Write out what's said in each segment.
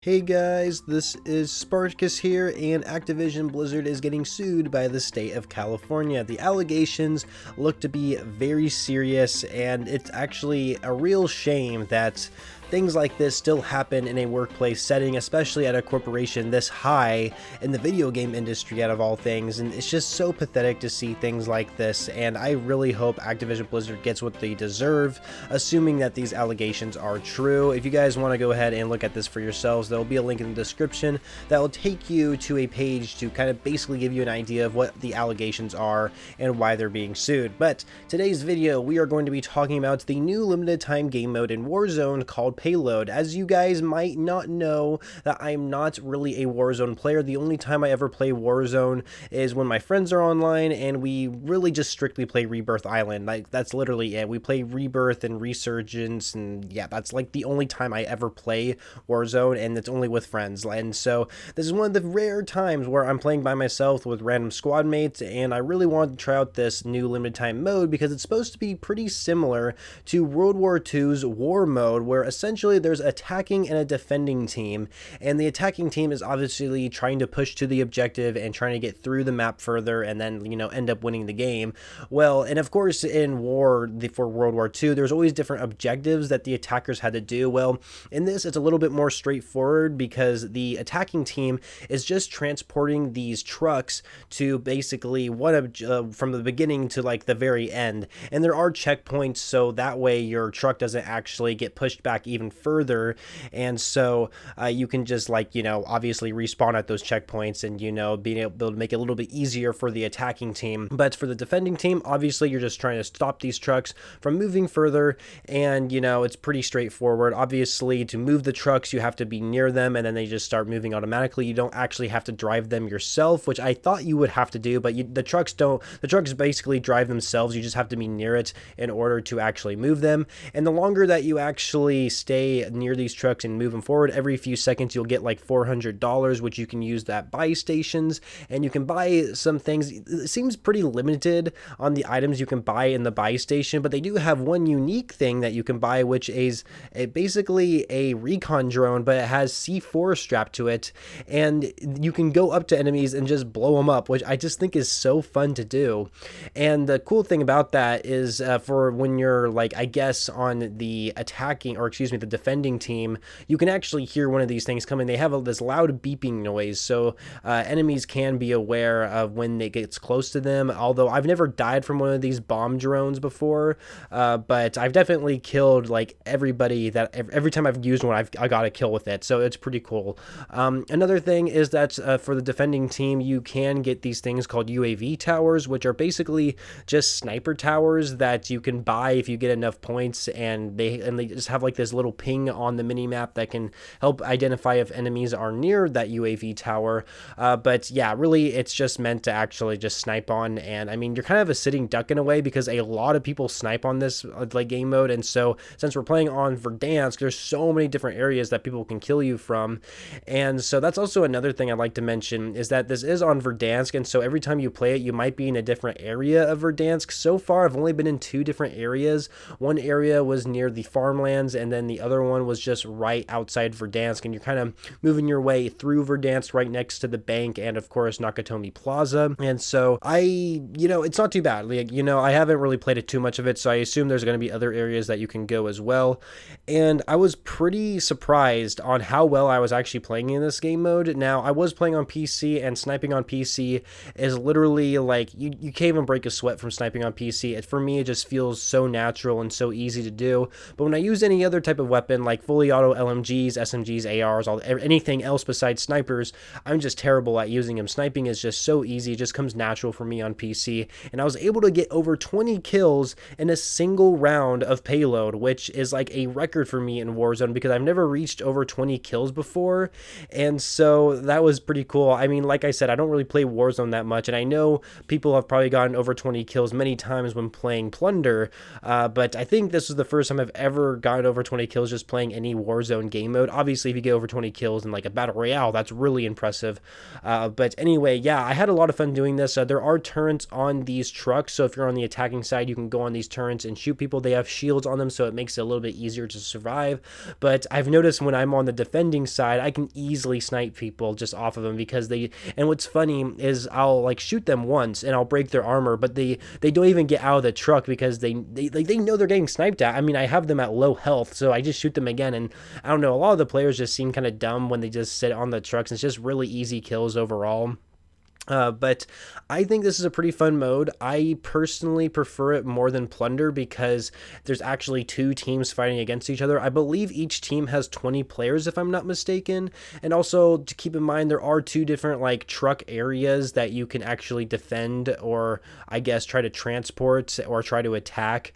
Hey guys, this is Spartacus here, and Activision Blizzard is getting sued by the state of California. The allegations look to be very serious, and it's actually a real shame that things like this still happen in a workplace setting, especially at a corporation this high in the video game industry out of all things. And it's just so pathetic to see things like this, and I really hope Activision Blizzard gets what they deserve, assuming that these allegations are true. If you guys want to go ahead and look at this for yourselves, there will be a link in the description that will take you to a page to kind of basically give you an idea of what the allegations are and why they're being sued. But today's video, we are going to be talking about the new limited time game mode in Warzone called Payload. As you guys might not know, that I'm not really a Warzone player. The only time I ever play Warzone is when my friends are online, and we really just strictly play Rebirth Island. Like, that's literally it. We play Rebirth and Resurgence, and yeah, that's like the only time I ever play Warzone, and it's only with friends. And so this is one of the rare times where I'm playing by myself with random squad mates, and I really wanted to try out this new limited time mode because it's supposed to be pretty similar to World War II's War mode, where essentially there's attacking and a defending team, and the attacking team is obviously trying to push to the objective and trying to get through the map further and then, you know, end up winning the game. Well, and of course in for World War II, there's always different objectives that the attackers had to do. Well, in this, it's a little bit more straightforward because the attacking team is just transporting these trucks to basically from the beginning to like the very end, and there are checkpoints, so that way your truck doesn't actually get pushed back even further, and so you can just, like, you know, obviously respawn at those checkpoints and, you know, being able to make it a little bit easier for the attacking team. But for the defending team, obviously you're just trying to stop these trucks from moving further, and, you know, it's pretty straightforward. Obviously, to move the trucks, you have to be near them, and then they just start moving automatically. You don't actually have to drive them yourself, which I thought you would have to do, but the trucks don't. The trucks basically drive themselves. You just have to be near it in order to actually move them. And the longer that you actually stay near these trucks and move them forward, every few seconds you'll get like $400, which you can use at buy stations, and you can buy some things. It seems pretty limited on the items you can buy in the buy station, but they do have one unique thing that you can buy, which is basically a recon drone, but it has C4 strapped to it, and you can go up to enemies and just blow them up, which I just think is so fun to do. And the cool thing about that is for when you're, like, I guess on the attacking, or excuse me, the defending team, you can actually hear one of these things coming. They have this loud beeping noise, so enemies can be aware of when it gets close to them. Although I've never died from one of these bomb drones before, but I've definitely killed like everybody that every time I've used one, I got a kill with it, so it's pretty cool. Another thing is that for the defending team, you can get these things called UAV towers, which are basically just sniper towers that you can buy if you get enough points, and they just have like this little ping on the mini map that can help identify if enemies are near that UAV tower. But yeah, really it's just meant to actually just snipe on, and I mean, you're kind of a sitting duck in a way because a lot of people snipe on this like game mode, and so since we're playing on Verdansk, there's so many different areas that people can kill you from. And so that's also another thing I'd like to mention, is that this is on Verdansk, and so every time you play it, you might be in a different area of Verdansk. So far I've only been in 2 different areas. One area was near the farmlands, and then the other one was just right outside Verdansk, and you're kind of moving your way through Verdansk right next to the bank and of course Nakatomi Plaza. And so it's not too bad. Like, I haven't really played it too much of it, so I assume there's going to be other areas that you can go as well. And I was pretty surprised on how well I was actually playing in this game mode. Now, I was playing on PC, and sniping on PC is literally like, you can't even break a sweat from sniping on PC. For me, it just feels so natural and so easy to do. But when I use any other type of weapon, like fully auto LMGs, SMGs, ARs, anything else besides snipers, I'm just terrible at using them. Sniping is just so easy. It just comes natural for me on PC. And I was able to get over 20 kills in a single round of Payload, which is like a record for me in Warzone because I've never reached over 20 kills before. And so that was pretty cool. I mean, like I said, I don't really play Warzone that much, and I know people have probably gotten over 20 kills many times when playing Plunder, but I think this was the first time I've ever gotten over 20 kills just playing any Warzone game mode. Obviously, if you get over 20 kills in like a battle royale, that's really impressive. But anyway, yeah, I had a lot of fun doing this. There are turrets on these trucks, so if you're on the attacking side, you can go on these turrets and shoot people. They have shields on them, so it makes it a little bit easier to survive. But I've noticed when I'm on the defending side, I can easily snipe people just off of them because and what's funny is I'll like shoot them once and I'll break their armor, but they don't even get out of the truck because they know they're getting sniped at. I mean, I have them at low health, so I just shoot them again, and I don't know, a lot of the players just seem kind of dumb when they just sit on the trucks. It's just really easy kills overall. But I think this is a pretty fun mode. I personally prefer it more than Plunder because there's actually two teams fighting against each other. I believe each team has 20 players, if I'm not mistaken. And also to keep in mind, there are two different like truck areas that you can actually defend, or I guess try to transport or try to attack.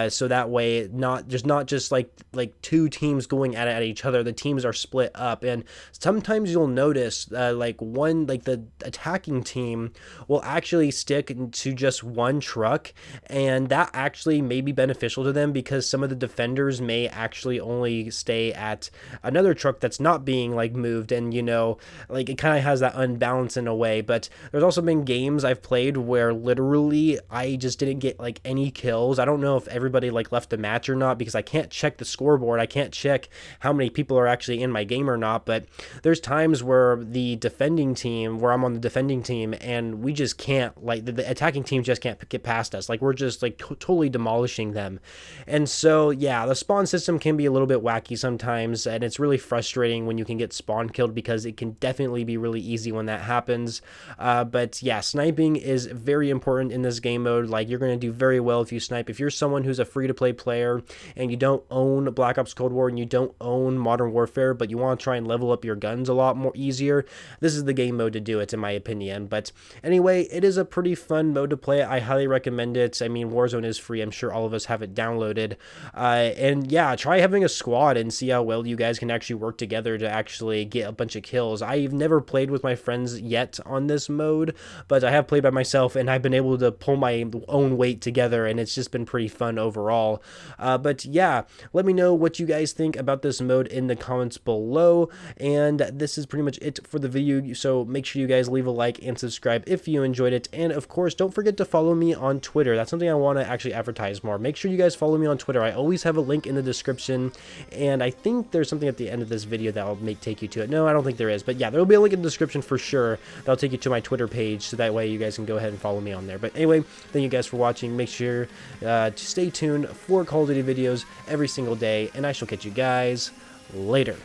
So that way, not just like two teams going at each other. The teams are split up, and sometimes you'll notice the attacking team will actually stick to just one truck, and that actually may be beneficial to them because some of the defenders may actually only stay at another truck that's not being like moved, and you know, like it kind of has that unbalance in a way. But there's also been games I've played where literally I just didn't get like any kills. I don't know if everybody like left the match or not because I can't check the scoreboard. I can't check how many people are actually in my game or not, but there's times where the defending team, where I'm on the defending team, and we just can't, like the attacking team just can't get past us. Like we're just like totally demolishing them. And so yeah, the spawn system can be a little bit wacky sometimes, and it's really frustrating when you can get spawn killed because it can definitely be really easy when that happens. But yeah, sniping is very important in this game mode. Like you're going to do very well if you snipe. If you're someone who's a free-to-play player and you don't own Black Ops Cold War and you don't own Modern Warfare, but you want to try and level up your guns a lot more easier, this is the game mode to do it, in my opinion. But anyway, it is a pretty fun mode to play. I highly recommend it. I mean, Warzone is free. I'm sure all of us have it downloaded. And yeah, try having a squad and see how well you guys can actually work together to actually get a bunch of kills. I've never played with my friends yet on this mode, but I have played by myself, and I've been able to pull my own weight together, and it's just been pretty fun overall. But yeah, let me know what you guys think about this mode in the comments below. And this is pretty much it for the video, so make sure you guys leave a like and subscribe if you enjoyed it. And of course, don't forget to follow me on Twitter. That's something I want to actually advertise more. Make sure you guys follow me on Twitter. I always have a link in the description, and I think there's something at the end of this video that will take you to it. No, I don't think there is, but yeah, there will be a link in the description for sure that'll take you to my Twitter page, so that way you guys can go ahead and follow me on there. But anyway, thank you guys for watching. Make sure to stay tuned for Call of Duty videos every single day, and I shall catch you guys later.